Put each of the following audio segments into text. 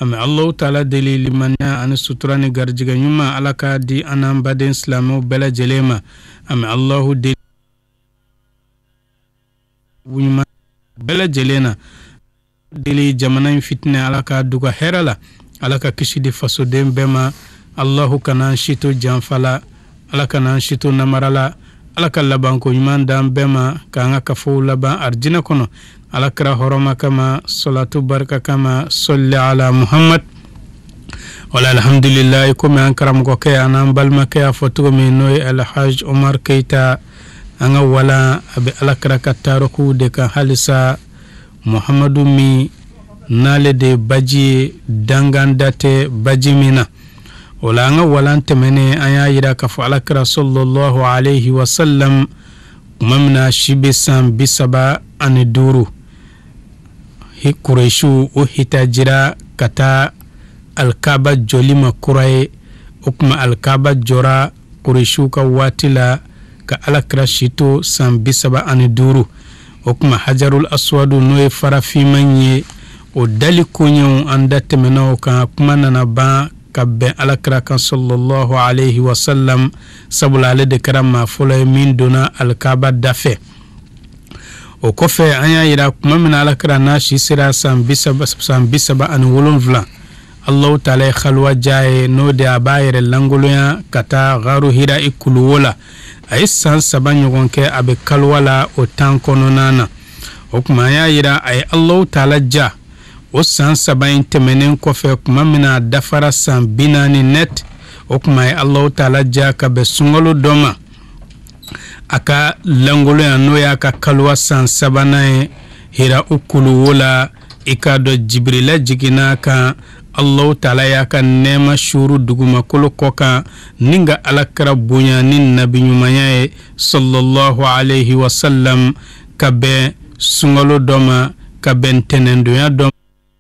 ame Allah taala deli limaniya ani sutura ni garjiga ɲuman ala ka di anan baden silamɛw bɛɛ lajɛlen ma ame Allahu deli ɲuman bɛɛ lajɛlen na deli jamana in fitinɛ ala ka duga hɛrɛ la ala ka kisi di fasoden bɛɛ ma Allahu kana shito janfala ala kana shito namarala ala ka labanko ɲuman dan bɛɛ ma k'an ka kafow laban arjina kɔnɔ ala kira horoma kama salatu barka kama salli ala Muhammad wala alhamdulillah komi an karamɔgɔ kɛ anan balimakɛ a fɔ cogo min n'o ye Alhaj Omar Keita an ka wala a bɛ ala kira ka taariku de kan halisa Muhammadu min n'ale de baji ye danganda tɛ baji min na o la an ka walan tɛmɛnen an y'a yira k'a fɔ alakira sallallahu alayhi wa sallam tuma min na si bɛ san 35 Quraishiw o hitajira ka taa alkaba jɔli ma kura ye o tuma alkaba jɔra Quraishiw ka waati la ka alakira si to san 35 o tuma hajarul aswadu n'o ye farafinman ye o dali koɲɛw an da tɛmɛna o kan kuma nana ban ka bɛn alakira kan sallallahu alayhi wa sallam sabula ale de kɛra maa fɔlɔ ye min donna alkaba dafɛ o kɔfɛ an y'a yira kuma min alakira n'a si sera san 37 Allahu taala ye xaluwa diya ye n'o de a b'a yɛrɛ langolonya ka taa garu hira i kuluwo la a ye san 3 ɲɔgɔn kɛ a bɛ kaliwa la o tan kɔnɔna na o kuma an y'a yira a ye Allahu taala diya o san 3 in tɛmɛnen kɔfɛ kuma min a dafara san 40 net o kuma ye Allahu taala diya ka bɛn sunkalo dɔ ma a ka langolonya n'o y'a ka kaliwa san 3nan ye hira u kuluwo la i k'a dɔn Jibrila jiginna kan Allahu taala y'a ka nɛɛma shuru dugumakolo kɔ kan ni ka alakira bonya ni nabi ɲumanya ye sallallahu alayhi wa sallam ka bɛn sunkalo dɔ ma ka bɛn tɛnɛndonya dɔ ma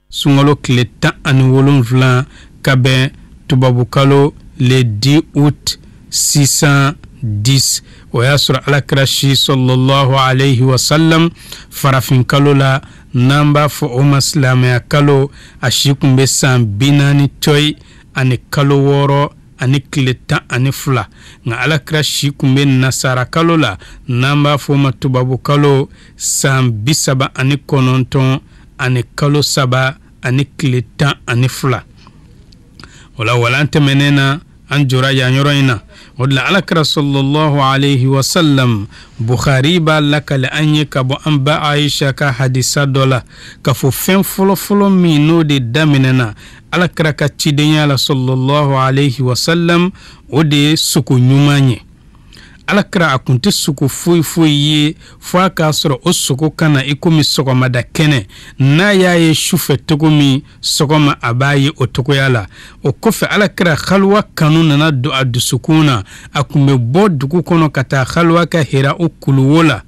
sunkalo tile 17 ka bɛn tubabukalo le 10 août 610 o y'a sɔrɔ alakira si sallallahu alayhi wa sallam farafin kalo la n'an b'a fɔ o ma silamɛya kalo a si kun bɛ san 40 cɔyi ani kalo 6 ani tile 12 nka alakira si kun bɛ nasara kalo la n'an b'a fɔ o ma tubabu kalo san 39 ani kalo 3 ani tile 12 wala walan tɛmɛnen na an jora yan yɔrɔ in na o de la alakira sallallahu alayhi wa sallam Bukhari b'a lakale an ye ka bɔ an ba Aisha ka hadisa dɔ la ka fɔ fɛn fɔlɔ min n'o de daminɛna alakira ka cidenya la sallallahu alayhi wa sallam o de ye suko ɲuman ye alakira a kun tɛ suko foyi ye fo a k'a sɔrɔ o suko kana i komi sɔgɔmada kɛnɛ n'a y'a ye sufɛ cogo min sɔgɔma a b'a ye o cogoya la o kɔfɛ alakira xaluwa kanu nana don a dusukun na a kun bɛ bɔ dugu kɔnɔ ka taa xaluwa ka hira o kuluwo la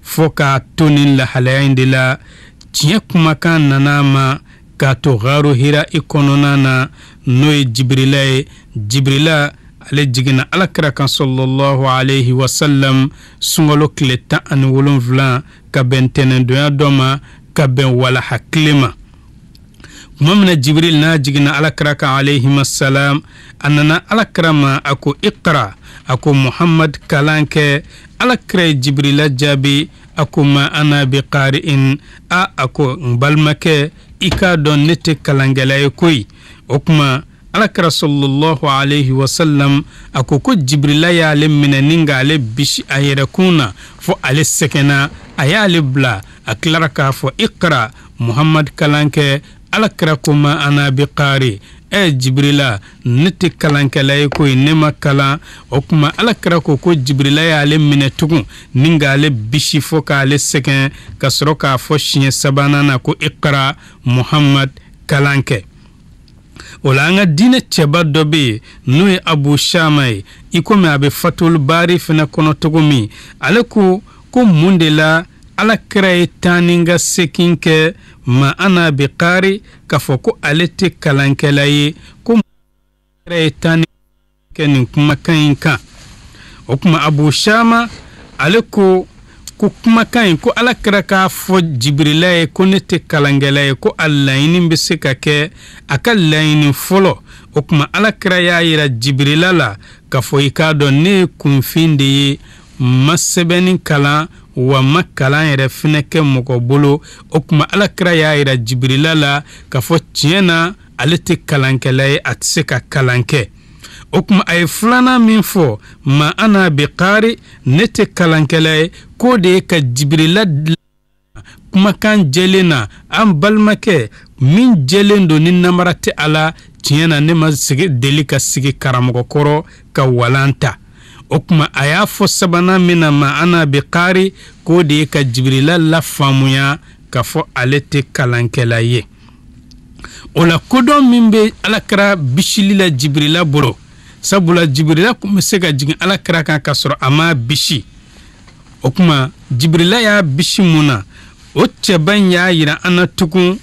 fo k'a to nin lahalaya in de la tiɲɛ kumakan nana ma k'a to garu hira i kɔnɔna na n'o ye Jibrila ye Jibrila ale jiginna alakira kan sallallahu alayhi wa sallam sunkalo tile 17 ka bɛn tɛnɛndonya dɔ ma ka bɛn walaha tile ma tuma min na Jibril n'a jiginna alakira kan alayhi salam a nana alakira ma a ko iqra a ko Muhammad kalan kɛ alakira ye Jibrila jaabi a ko ma ana bi qari'in a ko n balimakɛ i k'a dɔn ne tɛ kalankɛla ye koyi o kuma alakira sallallahu alayhi wa sallam a ko Jibrila y'ale minɛ ni ka ale bisi a yɛrɛ kun na fo ale sɛgɛnna a y'ale bila a tilara k'a fɔ iqra Muhammad kalan kɛ alakira ko ma ana bi qari Jibrila ne tɛ kalankɛla ye koyi ne ma kalan o kuma alakira ko Jibrila y'ale minɛ tugun ni ka ale bisi fo k'ale sɛgɛn ka sɔrɔ k'a fɔ siɲɛ 3nan na ko iqra Muhammad kalan kɛ o la an ka diinɛ cɛba dɔ bɛ yen n'o ye Abu Shama ye i komi a bɛ Fatul Bari fana kɔnɔ cogo min ale ko mun de la alakira ye 10 ka segin kɛ ma ana bi qari k'a fɔ ko ale tɛ kalankɛla ye ko alakira ye 10 kɛ nin kumakan in kan o kuma Abu Shama ale ko ko kumakan ko alakira k'a fɔ Jibrila ye ko ne tɛ kalankɛla ye ko a laɲini bɛ se ka kɛ a ka laɲini fɔlɔ o kuma alakira y'a yira Jibrila la k'a fɔ i k'a dɔn ne ye kunfin de ye ma sɛbɛnni kalan wa ma kalan yɛrɛ fɛnɛ kɛ mɔgɔ bolo o kuma alakira y'a yira Jibrila la k'a fɔ tiɲɛ na ale tɛ kalankɛla ye a tɛ se ka kalan kɛ o kuma a ye filanan min fɔ ma ana bi qari ne tɛ kalankɛla ye k'o de ye ka Jibrila kumakan jɛlen na an balimakɛ min jɛlen don ni namara tɛ a la tiɲɛ na ne ma deli ka sigi karamɔgɔ kɔrɔ ka walan ta o kuma a y'a fɔ sabanan min na ma ana bi qari k'o de ye ka Jibrila lafaamuya k'a fɔ ale tɛ kalankɛla ye o la kodɔn min bɛ alakira bisili la Jibrila bolo sabula Jibrila kun bɛ se ka jigin alakira kan ka sɔrɔ a ma bisi o kuma Jibrila y'a bisi mun na o cɛban y'a yira an na tugun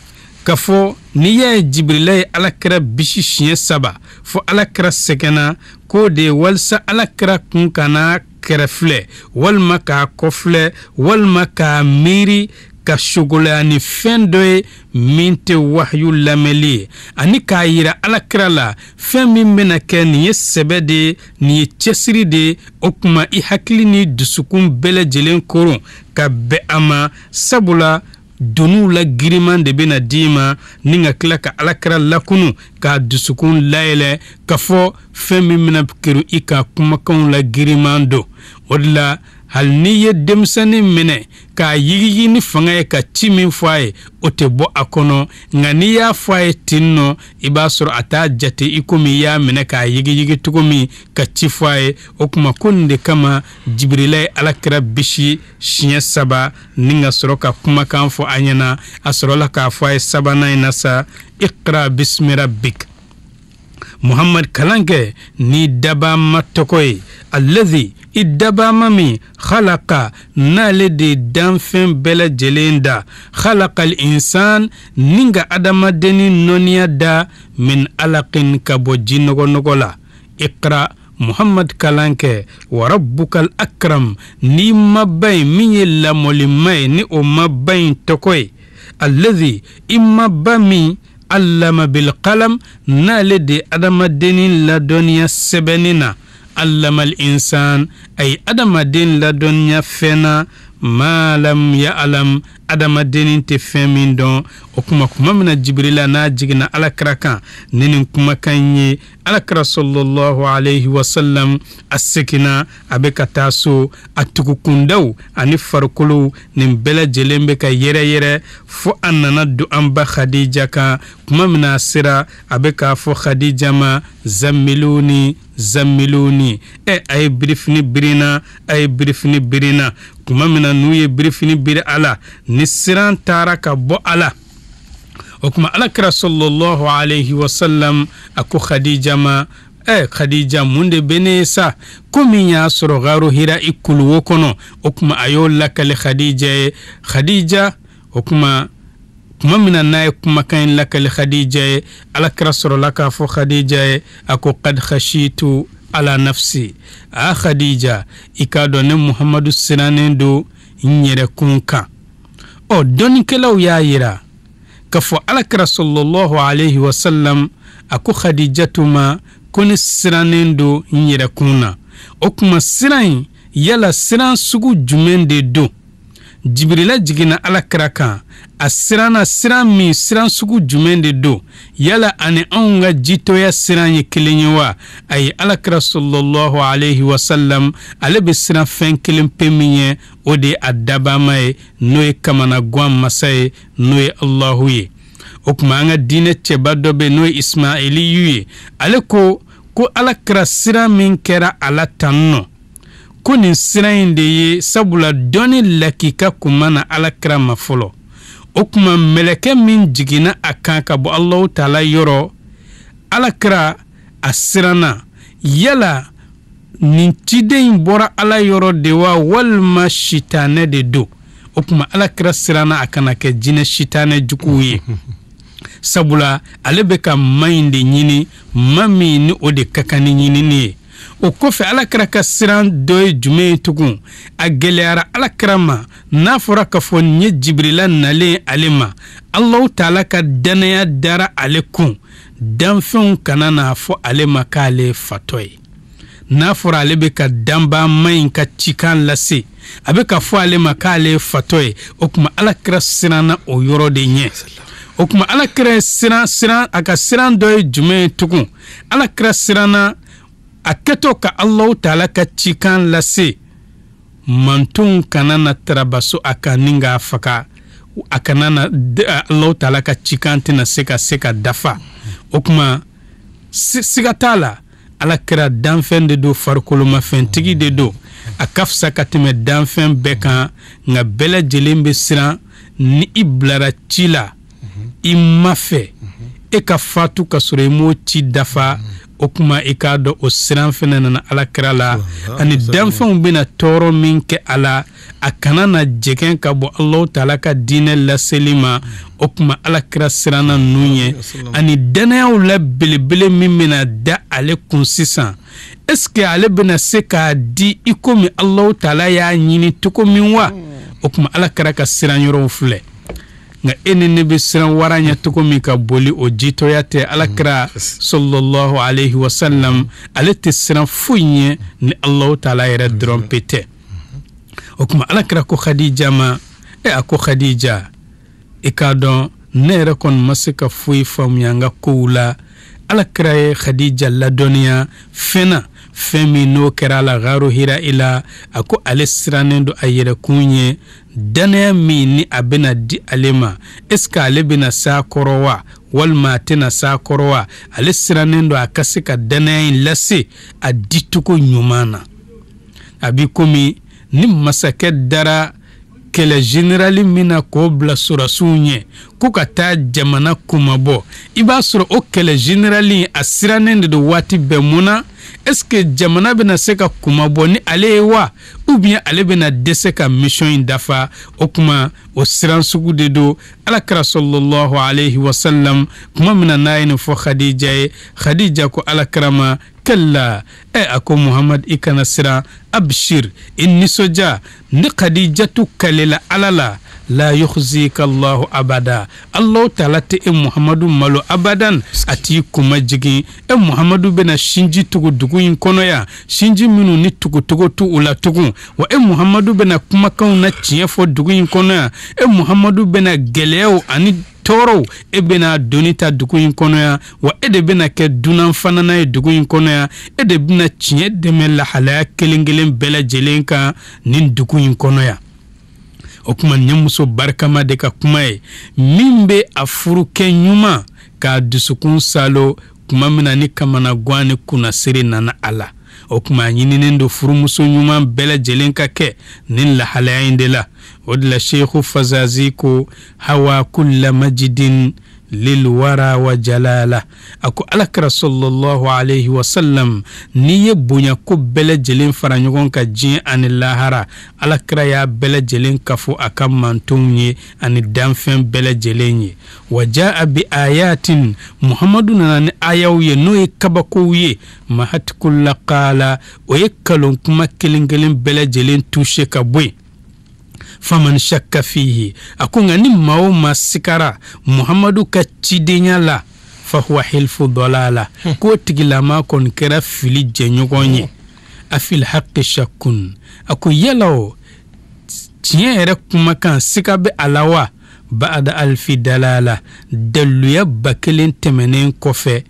k'a fɔ n'i y'a ye Jibrila ye alakira bisi siɲɛ 3 fo alakira sɛgɛnna k'o de ye walisa alakira kun kana kɛrɛfilɛ walima k'a kɔfilɛ walima k'a miiri ka sogolaya ni fɛn dɔ ye min tɛ wahyu lamɛnli ye ani k'a yira alakira la fɛn min bɛna kɛ nin ye sɛbɛ de ye nin ye cɛsiri de ye o kuma i hakili ni dusukun bɛɛ lajɛlen koron ka bɛn a ma sabula doniw la giriman de bɛna d'i ma ni ka tila ka alakira lakunu k'a dusukun layɛlɛ k'a fɔ fɛn min bɛna kɛru i ka kumakanw la giriman don o de la hali n'i ye denmisɛnnin minɛ k'a yigigi ni fanga ye ka ci min fɔ a ye o tɛ bɔ a kɔnɔ nka n'i y'a fɔ a ye ten nɔ i b'a sɔrɔ a t'a jate i komi i y'a minɛ k'a yigiyigi cogo min ka ci fɔ a ye o kuma ko nin de kama Jibrila ye alakira bisi siɲɛ 3 ni ka sɔrɔ ka kumakan fɔ a ɲɛna a sɔrɔla k'a fɔ a ye sabanan in na sa iqra bismi rabbik Muhammad kalankɛ ni dabama tɔgɔ ye allazi i dabama min khalaqa n'ale de danfɛn bɛɛ lajɛlen da khalaqal insan ni ka adamadenni nɔniya da min alaqin ka bɔ ji nɔgɔnɔgɔ la iqra Muhammad kalankɛ wa rabbukal akram ni mabayin min ye lamɔlima ye ni o mabayin tɔgɔ ye allazi i maba min allama bil qalam n'ale de adamadenni ladɔnniya sɛbɛnni na allama al insan ay adamaden ladɔnniya fɛn na ma lam ya'lam adamadenni tɛ fɛn min dɔn o kuma mina Jibrila n'a jiginna alakira kan ni nin kumakan ye alakira sallallahu alayhi wa sallam a seginna a bɛ ka taa so a tugukundaw ani farikolo nin bɛɛ lajɛlen bɛ ka yɛrɛyɛrɛ fo a nana don an ba Khadija kan kuma mina sera a bɛ k'a fɔ Khadija ma zammiluni a ye birifini birina a ye birifini birina kuma mina n'u ye birifini biri a la ni siran taara ka bɔ a la o kuma alakira sallallahu alayhi wa sallam a ko Khadija ma Khadija mun de bɛ ne sa komi y'a sɔrɔ garo hira i kuluwo kɔnɔ o kuma a y'o lakale Khadija ye Khadija o kuma mina n'a ye kumakan in lakale Khadija ye alakira sɔrɔla k'a fɔ Khadija ye a ko qad khashitu ala nafsi a Khadija i k'a dɔn ne Muhammadu sirannen don n yɛrɛ kun kan dɔnnikɛlaw y'a yira k'a fɔ alakira sallallahu alayhi wa sallam a ko Khadijatu ma ko ne sirannen don n yɛrɛ kun na o kuma siran in yala siran sugu jumɛn de don Jibrila jiginna alakira kan a siranna siran min siran sugu jumɛn de don yala ani anw ka jitoya siran ye kelen ye wa ayi alakira sallallahu alayhi wa sallam ale bɛ siran fɛn kelen pe min ye o de ye a dabama ye n'o ye kamana gan masa ye n'o ye Allahu ye o kuma an ka diinɛ cɛba dɔ bɛ n'o ye Ismailiyu ye ale ko alakira siran min kɛra a la tan nɔ ko nin siran in de ye sabula dɔnni lakika kun mana alakira ma fɔlɔ o kuma mɛlɛkɛ min jiginna a kan ka bɔ Allahu taala yɔrɔ alakira a siranna yala nin ciden in bɔra ala yɔrɔ de wa walima sitanɛ de don o kuma alakira siranna a kana kɛ jinɛ sitanɛ juguw ye sabula ale bɛ ka ma in de ɲini ma min ni o de ka kan ni ɲinini ye o kɔfɛ alakira ka siran dɔ ye jumɛn ye tugun a gɛlɛyara alakira ma n'a fɔra k'a fɔ nin ye Jibrila nalen ale ma Allahu Taala ka danaya dara ale kun danfɛnw kana n'a fɔ ale ma k'ale fatɔ ye n'a fɔra ale bɛ ka danba maɲi ka cikan lase a bɛ ka fɔ ale ma k'ale fatɔ ye o kuma alakira siranna o yɔrɔ de ɲɛ o kuma alakira siran a ka siran dɔ ye jumɛn ye tugun alakira siranna a kɛtɔ ka Allahu Taala ka cikan lase mantonw kana na tarabaso a kan ni k'a faga a kana na Allahu Taala ka cikan tɛna se ka dafa o kuma siga t'a la alakira danfɛn de don farikolomafɛntigi de don a ka fisa ka tɛmɛ danfɛn bɛɛ kan nka bɛɛ lajɛlen bɛ siran ni i bilara ci la i ma fɛ e ka fatu ka sɔrɔ i m'o ci dafa o kuma i k'a dɔn o siran fɛnɛ nana alakira la ani danfɛnw bɛna tɔɔrɔ min kɛ a la a kana na jɛgɛn ka bɔ Allahu Taala ka diinɛ laseli ma o kuma alakira siranna ninnu ye ani danayaw la belebele min bɛna da ale kun sisan est-ce que ale bɛna se k'a di i komi Allahu Taala y'a ɲini cogo min wa o kuma alakira ka siran yɔrɔw filɛ nga ene ne be siran waranya toko mi ka boli o jitoya te alakira sallallahu alayhi wa sallam ale te siran fuye ni Allah Taala yɛrɛ dɔrɔn pete o kuma alakira ko Khadija ma ako Khadija e ka dɔn ne yɛrɛ kɔni ma se ka foyi faamuya n ka kow la alakira ye Khadija ladɔnniya fɛn min n'o kɛra la garo hira ila a ko ale sirannen do a yɛrɛ kun ye danaya min ni a bɛna di ale ma est-ce que ale bɛna s'a kɔrɔ wa walima a tɛna s'a kɔrɔ wa ale sirannen do a ka se ka danaya in lase a dicogo ɲuman na a bi komi ni masakɛ dara kɛlɛ generali min na k'o bila sɔrɔsiw ɲɛ ko ka taa jamana kumabɔ i b'a sɔrɔ o kɛlɛ generali a sirannen de do waati bɛɛ mun na est-ce que jamana bɛna se ka kumabɔ ni ale ye wa ou bien ale bɛna dɛsɛ ka mission in dafa o kuma o siran sugu de do alakira sallallahu alayhi wa sallam kuma min na n'a ye nin fɔ Khadija ye Khadija ko alakira ma kalla ako Muhammad i kana siran abshir i nisɔndiya ni Khadijatu kalela ala la la yukhzika Allahu abada Allahu Taala te e Muhammadu malo abadan ati kuma jigin e Muhammadu bena shinji tugu dugu in kono ya shinji minu ni tugu tu ula tugu wa e Muhammadu bena kumakanw na tiɲɛ fɔ dugu in kono ya e Muhammadu bena gɛlɛyaw ani tɔɔrɔw e bena doni ta dugu in kɔnɔ ya wa e de bena kɛ dunan fanana ye dugu in kɔnɔ ya e de bena tiɲɛ dɛmɛ lahalaya kelen kelen bɛɛ lajɛlen kan nin dugu in kɔnɔ ya o kuma nin muso barikama de ka kuma ye min bɛ a furu kɛ ɲuman k'a dusukun salo kuma min na ni kamana gan ni kunnasiri nana a la o kuma a ɲininen do furumuso ɲuman bɛɛ lajɛlen ka kɛ nin lahalaya in de la o de la Sheikhu Fazazi ko hawa kulla majidin lilwara wa jalala ako alakira sallallahu alayhi wa sallam ni ye bonya ko bɛɛ lajɛlen fara ɲɔgɔn ka diɲɛ ani lahara alakira y'a bɛɛ lajɛlen kafo a ka mantonw ye ani danfɛn bɛɛ lajɛlen ye wa jaa bi ayatin Muhammadu nana ni ayaw ye n'o ye kabakow ye mahatukulla qala o ye kalon kuma kelen kelen bɛɛ lajɛlen touché ka bɔ yen faman shakka fihi ako nga ni mao masikara Muhammadu ka cidenya la fa huwa hilfu dalala ko tigilama kon kera fili jenyogon ye afil haqqi shakkun ako yelao tiɲɛ yɛrɛ kuma kan sika bɛ alawa ba'da alfi dalala daluya bakelen tɛmɛnen kɔfɛ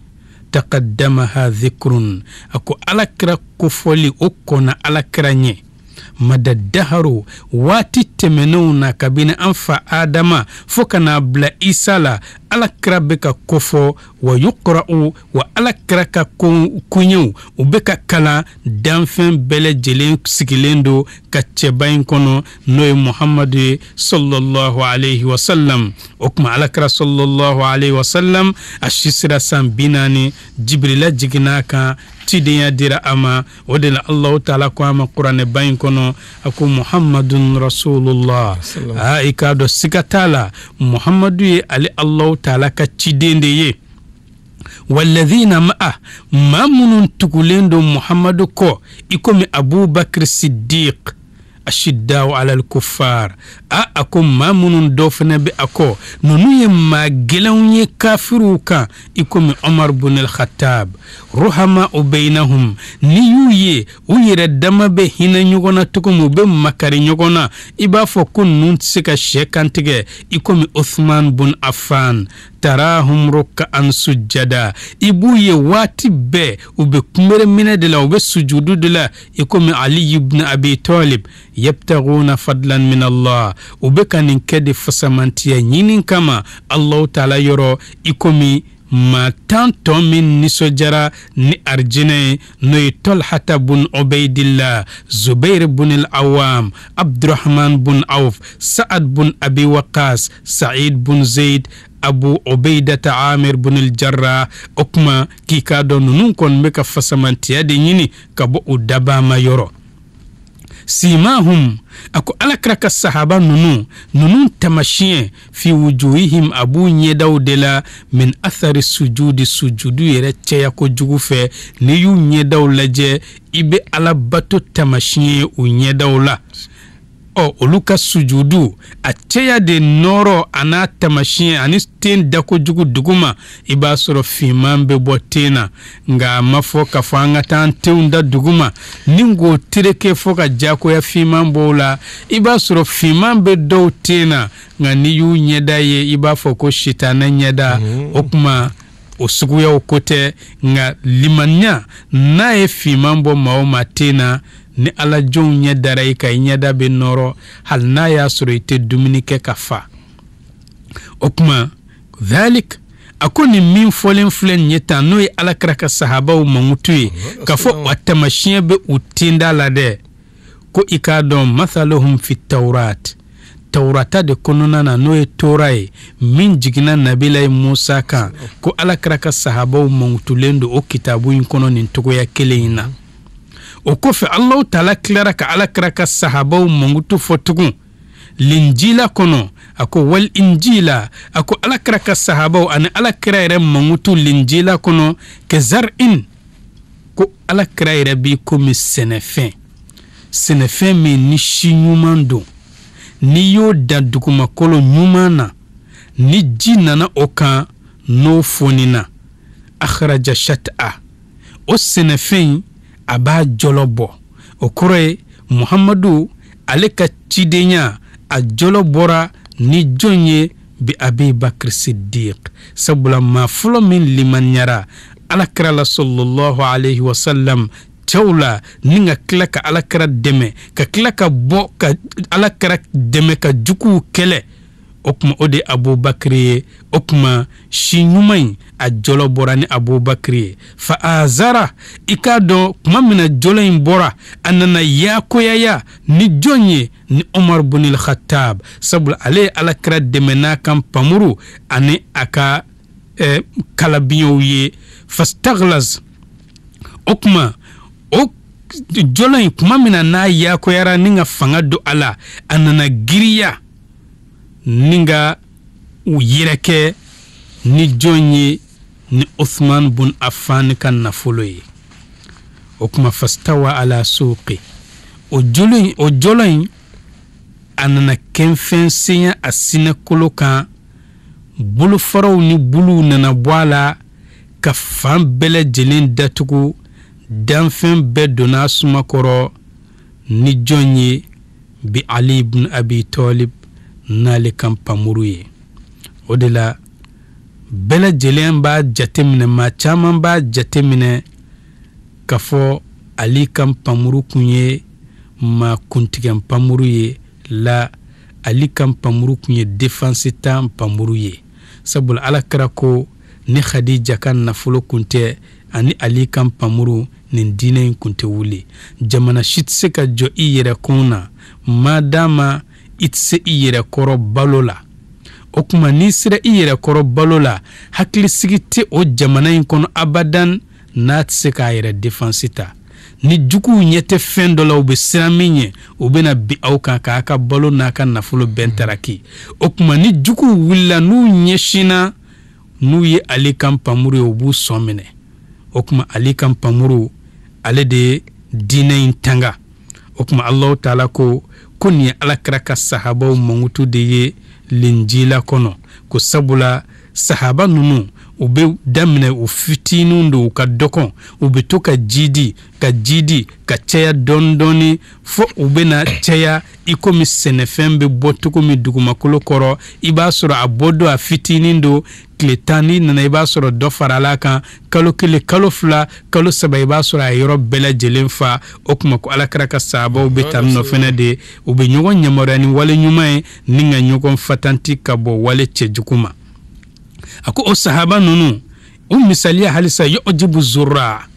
taqaddamaha dhikrun ako alakira kofoli o kɔnna alakira ɲɛ madadaharu waati tɛmɛnenw na kabini an fa Adama fo kana bila Isa la alakira bɛ ka kofɔ wa yuqra'u wa alakira ka kunyew u bɛ ka kalan danfɛn bɛɛ lajɛlen sigilen do ka cɛba in kɔnɔ n'o ye Muhammadu ye sallallahu alayhi wa sallam o kuma alakira sallallahu alayhi wa sallam a si sera san 40 Jibrila jiginna kan cidenya dira ama o de la Allahu Taala ko ama Qur'an ba in kɔnɔ ako Muhammadun Rasulullah i ka dɔ siga t'a la Muhammadu ye ale Allahu Taala ka ciden de ye walladhina ma'a ma munun tukulendo Muhammadu ko ikomi Abu Bakr Siddiq ashiddau ala al-kuffar ako ma munun dofne be ako nonu ye ma gelawye kafiru kan ikomi Umar ibn al-Khattab ruhama bainahum ni yuye uyire dama be hina nyogona tukumu be makari nyogona iba fo kun nun sika shekantige ikomi Uthman ibn Affan tarahum ruk'an sujada ibuye wati be ube kumere mina de la ube sujudu de la ikomi Ali ibn Abi Talib yabtaghuna fadlan min Allah ube kanin kedi fasamantiya nyinin kama Allah ta'ala yoro ikomi ma tanto min nisojara ni arjine noy Talhata bun Ubaydillah Zubair bun al-Awwam Abdurrahman bun Auf Sa'ad bun Abi Waqas Sa'id bun Zaid Abu Ubaidata Amir bun al-Jarrah okma kika don nun kon meka fasamantiya de nyini kabo udaba mayoro simahum ako alakraka sahaba nunu tamashien fi wujuhihim abu nyedaw de la min athari sujudu yere cheya ko jugu fe ni yu nyedaw laje ibe alabato tamashien u nyedaw la oluka sujudu a cheya de noro ana tamashien ani ten dako jugu duguma iba soro fimambe botena nga mafo kafanga tan teunda duguma ningo tireke foka jako ya fimambo la iba soro fimambe do tena nga niyu nyeda ye iba foko shitana nyeda okuma osugu ya okote nga limanya na e fimambo maoma tena ni ala jon nyedara ika nyeda be noro hal na ya soro ite duminike kafa okuma dhalik akoni min folen flen nyeta no e ala kraka sahaba u mangutuye kafo watamashien be utinda lade ko ikadon mathaluhum fi Taurata de konona na no e torae min jigina nabila Musa kan ko ala kraka sahaba u mangutulendo o kitabu yin kono nin togo ya keleina o kofe Allah ta'ala klara ka ala kraka sahaba u mangutu fotugun linjila kono ako wal injila ako ala kraka sahaba an ala kraire mangutu linjila kono ke zar'in ko ala kraire bi komi senefen mi nishi nyumando ni yo dadukuma kolo nyumana ni jinana okan no fonina akhraja shat'a o senefen aba jolobo okore Muhammadu aleka chidenya a jolo bora ni jonye bi Abi Bakr Siddiq sabula ma fulo min limanyara alakra la sallallahu alayhi wa sallam tawla ninga klaka alakra deme ka klaka bo ka alakra deme ka juku kele okuma ode Abu Bakr okuma shinyumai a jolo bora ni Abu Bakr fa azara ikado kuma mina jolo in bora anana yakoyaya ni jonye ni Umar ibn al-Khattab sabula ale alakra demena kam pamuru ane aka kalabiyo ye fastaghlaz okuma o jolo kuma mina na yakoyara ninga fanga do ala anana giriya ninga uyireke ni jonye ni Uthman bun Affan kan nafoloye okuma fastawa ala suqi o joloin anana kenfen sinya asina kolokan bulu faraw ni bulu nana bwala ka fan bele jelen datugu danfen be dona sumakoro ni jonye bi Ali ibn Abi Talib nale kampamuruye odela bela jelen ba jatemine ma chaman ba jatemine kafo Ali kampamuru kunye ma kuntigen pamuruye la Ali kampamuru kunye defense tam pamuruye sabul ala krako ni Khadija kan nafulo kunte ani Ali kampamuru nin dine kunte wuli jamana shitse ka jo iyere kuna madama itse iyere koro balola okuma nisira iyere koro balola hakli sigite o jamana in kono abadan natse ka iyere defensita ni juku nyete fendola ube siraminye ube na bi auka ka aka balo na aka nafulo bentaraki okuma ni juku willa nu nyeshina n'u ye ale kan pamuru ye u b'u sɔn minɛ o kuma ale kan pamuru ale de diinɛ in tanga o kuma Allahu taala ko nin ye alakira ka sahabaw mankutu de ye linjila kɔnɔ ko sabula sahaba ninnu u bɛ daminɛ u fitininw don u ka dɔgɔn u bɛ to ka jidi ka caya dɔɔni fo u bɛna caya i komi sɛnɛfɛn bɛ bɔ cogo min dugumakolo kɔrɔ i b'a sɔrɔ a bɔ don a fitinin don tile 10 ni nana i b'a sɔrɔ dɔ farala kan kalo 1 kalo 2 kalo 3 i b'a sɔrɔ a yɔrɔ bɛɛ lajɛlen fa o kuma ko alakira ka sahabaw bɛ taa nɔ fɛnɛ de u bɛ ɲɔgɔn yamaruya ni wale ɲuman ye ni ka ɲɔgɔn fatanti ka bɔ wale cɛjugu ma a ko o sahaba ninnu o misaliya halisa yu'jibu zurra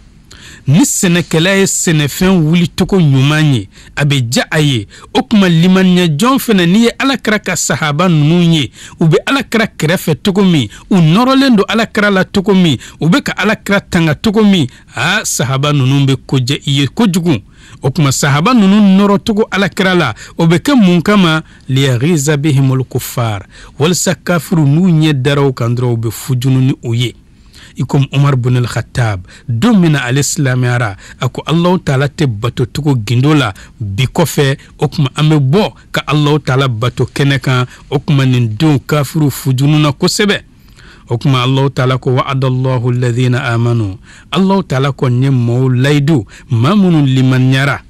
ni sɛnɛkɛla ye sɛnɛfɛn wuli cogo ɲuman ye a bɛ ja a ye o kuma limaniya jɔn fɛnɛ ni ye alakira ka sahaba ninnu ye u bɛ alakira kɛrɛfɛ cogo min u nɔrɔlen don alakira la cogo min u bɛ ka alakira tanga cogo min sahaba ninnu bɛ kojɛ i ye kojugu o kuma sahaba ninnu nɔrɔ cogo alakira la o bɛ kɛ mun kama liyaghiza bihimul kuffar walisa kafiru n'u ɲɛ dara u kan dɔrɔn u bɛ fujunu ni u ye ikom Umar bin al-Khattab don mina ale silamɛyara a ko Allahu taala tɛ bato cogo gindo la bi kɔfɛ o kuma an bɛ bɔ ka Allahu taala bato kɛnɛ kan o kuma nin don kafiru fujunu na kosɛbɛ o kuma Allahu taala ko wa'adallahu alladhina amanu Allahu taala ko nye maaw layidu maa minnu limaniyara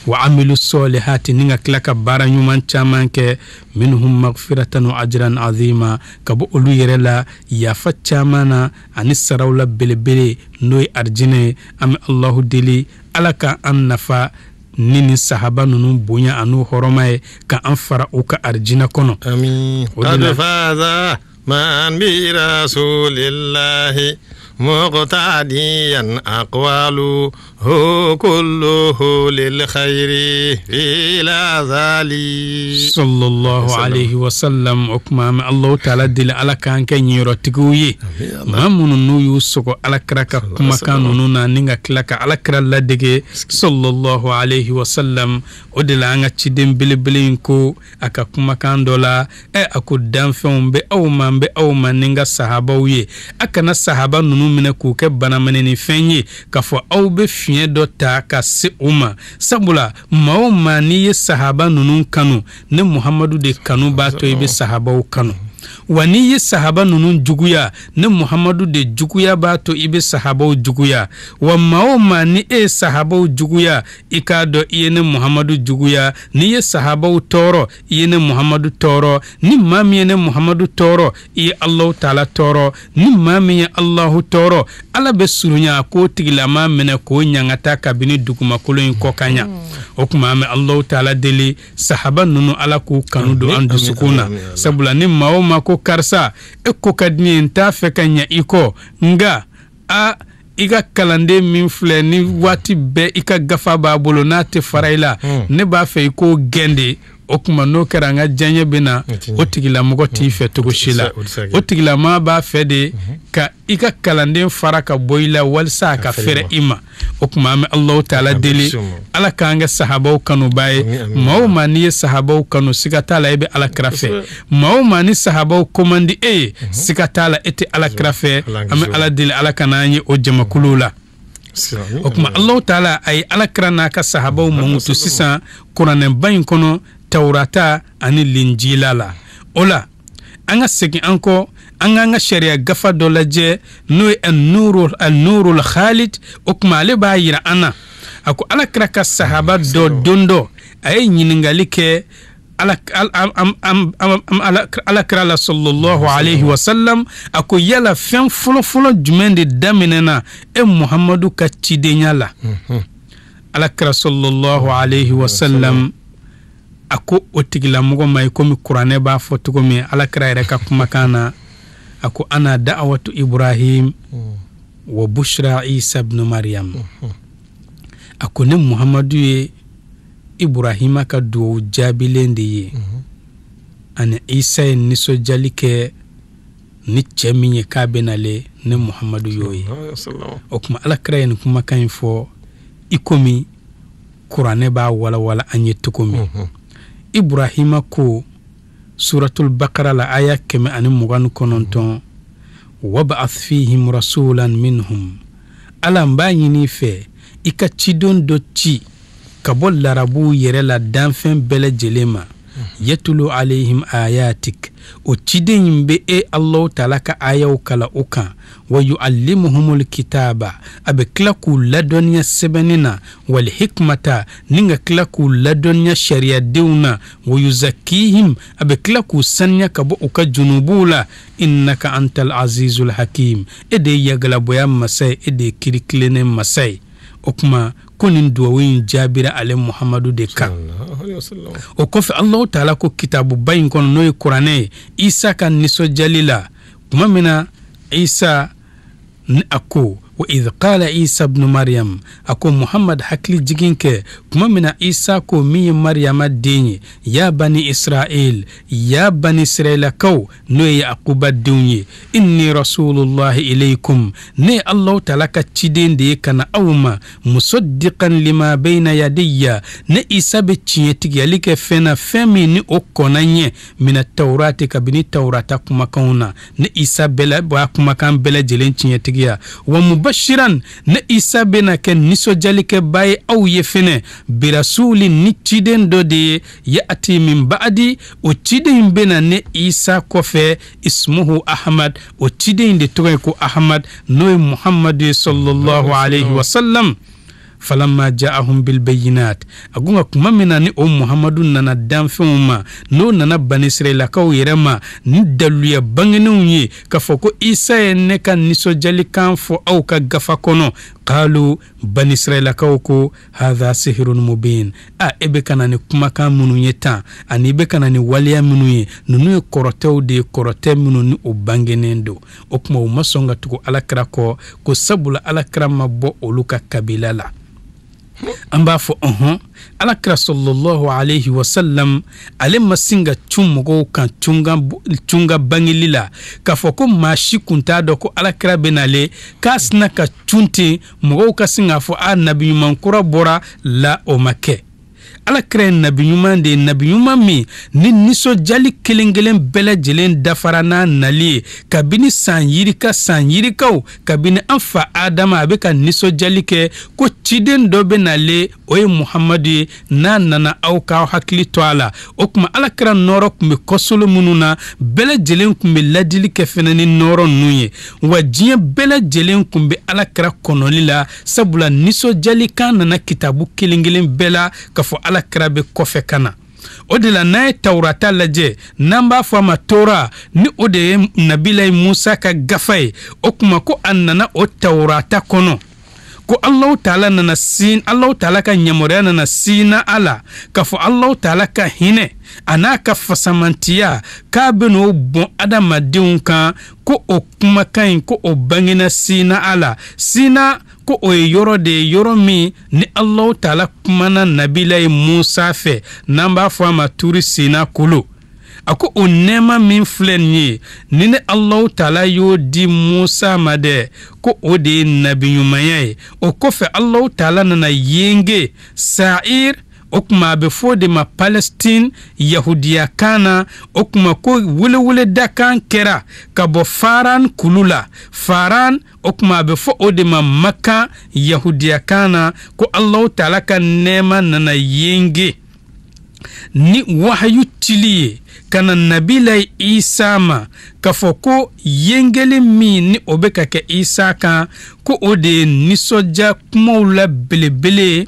wa amilu solihati ni ka tila ka baara ɲuman caman kɛ minhum magfiratan wa ajran azima ka bɔ olu yɛrɛ la yafa caman na ani saraw la belebele n'o ye arijinɛ an bɛ Allahu deli ala ka an nafa ni nin sahaba ninnu bonya anu hɔrɔma ye ka an fara u ka arijinɛ kɔnɔ amin qad faza man bi rasulillahi مقتديا أقواله كله للخير إلى ذلك صلى الله عليه وسلم أكمام الله تعالى دل على كان كنيرو تقوي ما منو يوسف على كرك كما كانوا نونا نينغا كلاك على كرال لدغي صلى الله عليه وسلم ودل anga chidem bilbilinko aka kuma kan dola aku danfon be awma ninga sahaba wiye aka na sahaba nunu mine ku ke banamene ni fenye ka fo aw be fiye do ta ka se uma sabula ma ni ye sahaba nunu kanu ne Muhammadu de kanu ba to ibe sahaba kanu wani ye sahaba nunu juguya ne Muhammadu de juguya ba to ibe sahaba juguya wa ma ni sahaba juguya ikado iye ne Muhammadu juguya ni ye sahaba toro iye ne Muhammadu toro ni mami ne Muhammadu toro iye Allah taala toro ni mami Allah toro ala be surunya ko tigila ma mene ko nyangata kabini duguma kolo in kokanya o kuma ame Allah taala deli sahaba nunu ala ko kanu do andu sukuna sabula ni ma ko karsa ko kadni nta fekanya iko nga a iga kalande min fle ni wati be ika gafa ba bolo na te faraila ne ba fe ko gende o kuma no karanga janye bina o tigila mogo ti fe to shila o tigila ma ba fe de ka ika kalande faraka boila walsa ka fere ima o kuma ame Allah taala deli ala kanga sahaba kanu baye mauma ni sahaba kanu sikatala ebe ala krafe mauma ni sahaba komandi sikatala ete ala krafe ame ala deli ala kananye o jamakulula o kuma Allah taala ay ala krana ka sahaba mungutu sisan Qur'an bayin kono Taurata ani Linjila la ola anga segi anko anga sharia gafa do laje no an-nurul khalid okma le ba yira ana ako ala kraka sahaba do dondo ay nyiningali ke ala krala sallallahu alayhi wa sallam ako yala fen folo jumende daminena Muhammadu ka cidenyala ala kra sallallahu alayhi wa sallam ako otigila mogo may komi Qur'ane ba fotugo mi ala kra yɛrɛ ka kumakana ako ana da'watu Ibrahim wa bushra Isa ibn Maryam ako ne Muhammadu ye Ibrahima ka duwawu jaabilen de ye ani Isa ye nisɔnjali kɛ ni cɛ min ye k'a benale ne Muhammadu yo ye o kuma ala kra ye nin kumakan fɔ i komi Qur'ane b'a wala an ye cogo min Ibrahima ko suratul Baqara la aya 129 wab'ath fihim rasulan minhum ala n b'a ɲini fɛ i ka cidon dɔ ci ka bɔ larabuw yɛrɛ la danfɛn bɛɛ lajɛlen ma yatulu alayhim ayatik o ciden in be Allahu taala ka ayaw kala o kan wa yuallimuhumul kitaba a bɛ tila k'u ladɔnniya sɛbɛnni na wal hikmata ni ka tila k'u ladɔnniya sariyadenw na wa yuzakkihim a bɛ tila k'u saniya ka bɔ u ka junubuw la innaka antal azizul hakim e de ye yagalaboya masa ye e de ye kirikilennen masa ye o kuma ko nin duwawu in jaabira ale Muhamadu de kan o kɔfɛ Allahu taala ko kitabu ba in kɔnɔ n'o ye kuranɛ ye Isa ka nisɔndiyali la tuma min na Isa ni a ko wa idh qala Isa ibn Maryam a ko Muhammad hakili jigin kɛ tuma min na Isa ko min ye Maryama den ye ya bani Israel ya bani Israelakaw n'o ye Yakuba denw ye inni rasulullahi ilaykum ne Allahu taala ka ciden de ye kana aw ma musaddiqan lima bayna yadayya ne Isa bɛ tiɲɛtigiyali kɛ fɛn na fɛn min ni o kɔnna ɲɛ mina tawrati kabini tawrata kumakanw na ne Isa bɛɛ kumakan bɛɛ lajɛlen tiɲɛtigiya wa mubashiran ne Isa bɛna kɛ nisɔndiyalikɛba ye aw ye fɛnɛ birasuli ni ciden dɔ de ye ya'ati min ba'di o ciden bɛna ne Isa kɔfɛ ismuhu Ahmad o ciden de tɔgɔ ye ko Ahmad n'o ye Muhammadu sallallahu alayhi wa sallam falamma ja'ahum bil bayyinat agunga kuma mina ni o Muhammadu nana danfɛnw ma n'o nana bani Israelakaw yɛrɛ ma ni daluya bangenenw ye ka fɔ ko Isa ye ne ka nisɔndiyalikan fɔ aw ka gafa kɔnɔ qalu bani Israelakaw ko hadha sihrun mubin e bɛ kana ni kumakan minnu ye tan ani i bɛ kana ni waliya minnu ye ninnu ye kɔrɔtɛw de ye kɔrɔtɛ minnu ni o bangenen do o kuma u ma sɔn ka tugu Alakira kɔ ko sabula Alakira ma bɔ olu ka kabila la an b'a fɔ Alakira sallallahu alayhi wa sallam ale ma sin ka cun mɔgɔw kan cunga bangeli la k'a fɔ ko maa si kun t'a dɔn ko Alakira bɛ nale k'a sina ka cun ten mɔgɔw ka sin k'a fɔ nabi ɲuman kura bɔra la o ma kɛ Alakira ye nabi ɲuman de ye nabi ɲuman min ni nisɔndiyali kelen kelen bɛɛ lajɛlen dafara n'a nali ye kabini san yirikaw kabini an fa Adama a bɛ ka nisɔndiyali kɛ ko ciden dɔ bɛ nale o ye Muhamadu ye n'a nana aw k'aw hakili to a la o kuma Alakira nɔɔrɔ tun bɛ kɔsolo minnu na bɛɛ lajɛlen tun bɛ ladili kɛ fɛnɛ ni nɔɔrɔ ninnu ye wa diɲɛ bɛɛ lajɛlen tun bɛ Alakira kɔnɔli la sabula nisɔndiyalikan nana kitabu kelen kelen bɛɛ la k'a fɔ Alakira bɛ kɔfɛ kana o de la n'a ye Tawrata lajɛ n'an b'a fɔ a ma Tora ni o de ye Nabilayi Musa ka gafa ye o kuma ko a nana o Tawrata kɔnɔ ko Allahu taala ka yamaruya nana sina ala k'a fɔ Allahu taala ka hinɛ a n'a ka fasamantiya k'a bɛ n'o bɔn adamadenw kan ko o kumakan in ko o bangena sina ala sina ko o ye yɔrɔ de ye yɔrɔ min ni Allahu taala kumana Nabilayi Musa fɛ n'an b'a fɔ a ma turi Sina kolo a ko o nɛɛma min filɛ nin ye ni ne Allahu taala y'o di Musa ma dɛ ko o de ye nabi ɲumanya ye o kɔfɛ Allahu taala nana yenge Sa'ir o kuma a bɛ fɔ de ma Palestine Yahudiya kan na o kuma ko welewele da kan kɛra ka bɔ Faran kulu la Faran o kuma a bɛ fɔ o de ma Maka Yahudiya kan na ko Allahu taala ka nɛɛma nana yenge ni wahayu tili ye kana Nabilayi Isa ma k'a fɔ ko yengeli min ni o bɛ ka kɛ Isa kan ko o de ye nisɔndiya kumaw la belebele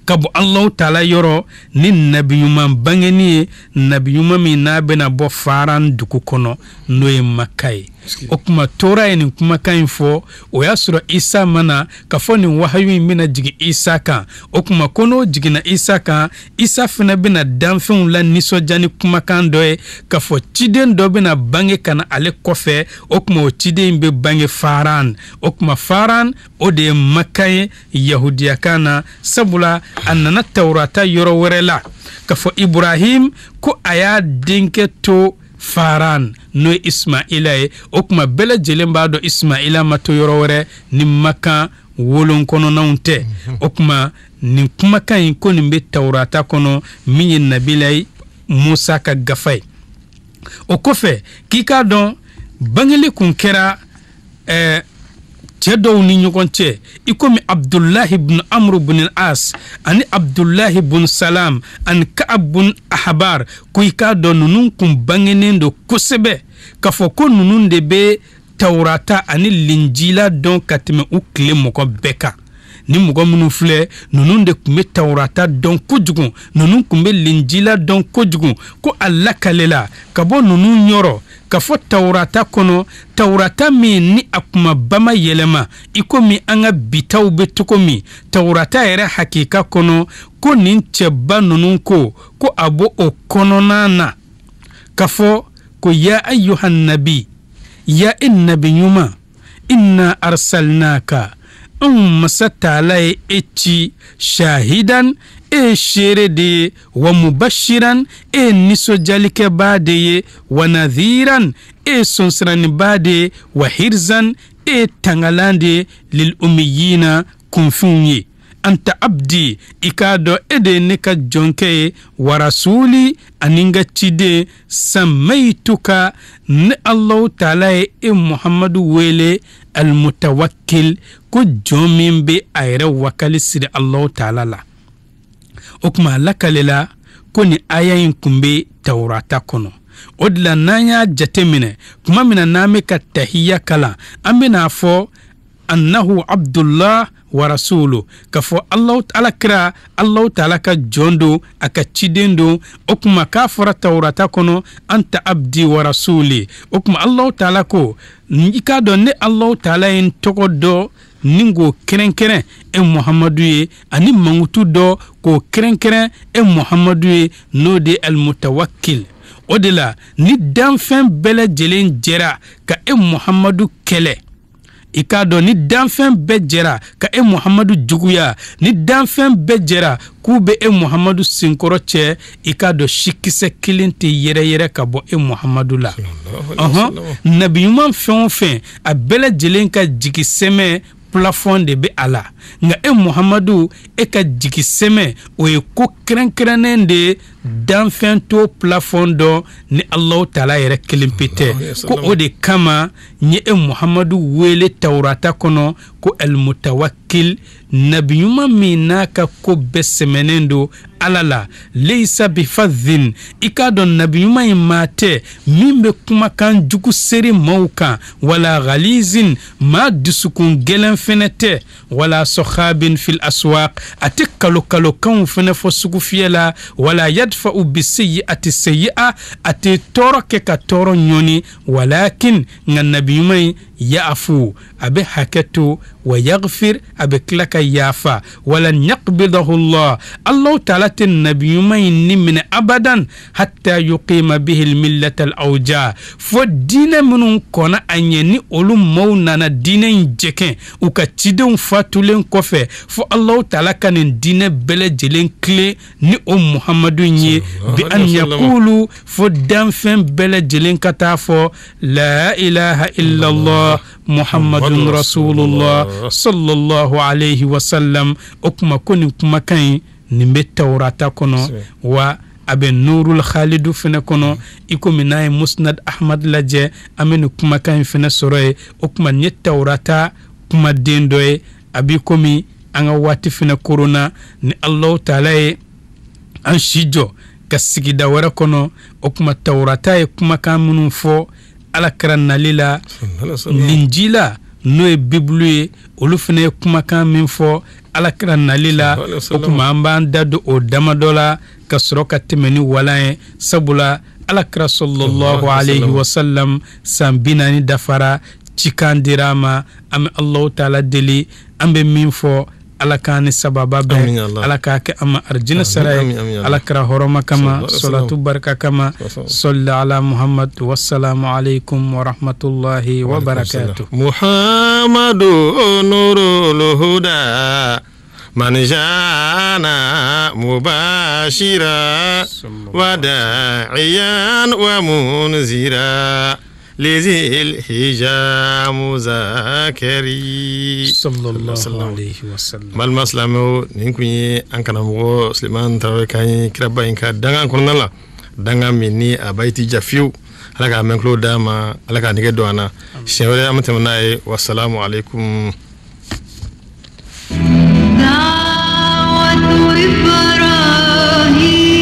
ka bɔ Allahu taala yɔrɔ ni nabi ɲuman bangeni ye nabi ɲuman min n'a bɛna bɔ Faran dugu kɔnɔ n'o ye Maka ye o kuma Tora ye nin kumakan in fɔ o y'a sɔrɔ Isa mana ka fɔ nin wahayu in bɛna jigin Isa kan o kuma ko n'o jiginna Isa kan Isa fana bɛna danfɛnw la nisɔndiya ni kumakan dɔ ye ka fɔ ciden dɔ bɛna bange kana ale kɔfɛ o kuma o ciden bɛ bange Faran o kuma Faran o de ye Maka ye Yahudiya kan na sabula a nana Tawrata yɔrɔ wɛrɛ la ka fɔ Ibrahim ko a y'a denkɛ to Faran n'o ye Ismaila ye o kuma bɛɛ lajɛlen b'a dɔn Ismaila ma to yɔrɔ wɛrɛ ni Maka wolon kɔnɔnaw tɛ o kuma nin kumakan in ko nin bɛ Tawrata kɔnɔ min ye Nabilayi Musa ka gafa ye o kɔfɛ k'i k'a dɔn bangele kun kɛra cɛ dɔw ni ɲɔgɔn cɛ i komi Abdullah ibn Amr ibn al-As ani Abdullah ibn Salam ani Ka'ab ibn Ahbar ko i k'a dɔn ninnu kun bangenen do kosɛbɛ k'a fɔ ko ninnu de bɛ Taurata ani Linjila dɔn ka tɛmɛ u tile mɔgɔ bɛɛ kan ni mɔgɔ minnu filɛ ninnu de kun bɛ Taurata dɔn kojugu ninnu kun bɛ Linjila dɔn kojugu ko a lakalela ka bɔ ninnu yɔrɔ ka fɔ Taurata kɔnɔ Taurata min ni a kuma bama yɛlɛma i komi an ka bitaw bɛ cogo min Taurata yɛrɛ hakika kɔnɔ ko nin cɛba ninnu ko a bɔ o kɔnɔna na ka fɔ ko ya ayyuhan nabi ya nabi ɲuman inna arsalnaka masa taala ye ci shahidan shere de ye wa mubashiran nisɔjalikɛbaa de ye wa nadhiran sɔnsirannibaa de ye wa hirzan tangalan de ye lil umiyina kunfinw ye anta abdi i k'a dɔn de ne ka jɔnkɛ ye wa rasuli ani n ka ciden sammayituka ne Allahu taala ye Muhammadu wele al-mutawakkil ko jɔn min bɛ a yɛrɛ wakali siri Allahu taala la o kuma lakalela ko ni aya in kun bɛ Taurata kɔnɔ o de la n'an y'a jate minɛ kuma min na n'an bɛ ka tahiya kalan an bɛna fɔ annahu Abdullah wa rasulu ka fɔ ala kira Allahu taala ka jɔn do a ka ciden do o kuma k'a fɔra Taurata kɔnɔ anta abdi wa rasuli o kuma Allahu taala ko i k'a dɔn ne Allahu taala ye n tɔgɔ dɔ ni k'o kɛrɛnkɛrɛn Muhammadu ye ani mangutu dɔ k'o kɛrɛnkɛrɛn Muhammadu ye n'o de al-mutawakkil o de la ni danfɛn bɛɛ lajɛlen jɛra ka Muhammadu kɛlɛ i k'a dɔn ni danfɛn bɛɛ jɛra ka Muhammadu juguya ni danfɛn bɛɛ jɛra k'u bɛ Muhammadu senkɔrɔ cɛ i k'a dɔn sikisɛ kelen tɛ yɛrɛ ka bɔ Muhammadu la nabi ɲuman fɛn o fɛn a bɛɛ lajɛlen ka jigisɛmɛ plafond de bɛ a la nka Muhammadu ka jigisɛmɛ o ye ko kɛrɛnkɛrɛnnen de ye danfɛn to plafond dɔ ni Allahu taala yɛrɛ kelen pe tɛ ko o de kama n ye Muhammadu wele Taurata kɔnɔ ko al-mutawakkil nabi ɲuman min n'a ka ko bɛɛ sɛmɛnen do Ala la leisa bifadhin i k'a dɔn nabi ɲuman in maa tɛ min bɛ kumakan jugu seri maaw kan wala ghalizin maa dusukun gɛlɛn fɛnɛ tɛ wala sɔkhabin fil aswaq a tɛ kalokalokanw fɛnɛ fɔ sugu fiyɛ la wala yadfa'u bisayyi'ati sayyi'a a tɛ tɔɔrɔ kɛ ka tɔɔrɔ ɲɔni walakin nka nabi ɲuman in ya'fu a bɛ hakɛ to wa yaghfir a bɛ tila ka yafa wala yaqbidahu Allah Allahu taala tɛ nabi ɲuman in ni minɛ abadan hatta yuqima bihi al-millata al-awja fo diinɛ minnu kɔnna a ɲɛ ni olu maaw nana diinɛ in jɛkɛn u ka cidenw fatulen kɔfɛ fo Allahu taala ka nin diinɛ bɛɛ lajɛlen tilen ni o Muhammadu ye bi an yaqulu fo danfɛn bɛɛ lajɛlen ka taa fɔ la ilaha illallah Muhammadun rasulullah sallallahu alayhi wa sallam o kuma ko nin kumakan in nin bɛ Taurata kɔnɔ wa a bɛ Nurul Khalidu fɛnɛ kɔnɔ i komi n'a ye Musnad Ahmad lajɛ an bɛ nin kumakan in fɛnɛ sɔrɔ ye o kuma n ye Taurata kumaden dɔ ye a b'i komi an ka waati fɛnɛ korona ni Allahu taala ye an si jɔ ka sigida wɛrɛ kɔnɔ o kuma Taurata ye kumakan minnu fɔ Alakira nali la Linjila n'o ye Bibulu ye olu fɛnɛ ye kumakan min fɔ Alakira nali la o kuma an b'an da don o damadɔ la ka sɔrɔ ka tɛmɛ ni walan ye sabula Alakira sallallahu alayhi wa sallam san 40 dafara cikan dira ma an bɛ Allahu taala deli an bɛ min fɔ Ala k'an ni sababa bɛɛ Ala k'a kɛ an ma arjina sara ye Alakira hɔrɔma kama salatu barika kama salli ala Muhammad wassalamu alaikum wa rahmatullahi wa barakatuh Muhammadu nurul huda man jana mubashira wa da'iyan wa munzira لذي الحجام مذاكري صلى الله عليه وسلم mal maslamo ninkuni ankana mo Suleiman Traoré kan kiraba inka dangan kunala dangan minni abaiti jafiu ala ka men klo dama ala ka nige do ana shewre amata nay wassalamu alaikum دعوة إبراهيم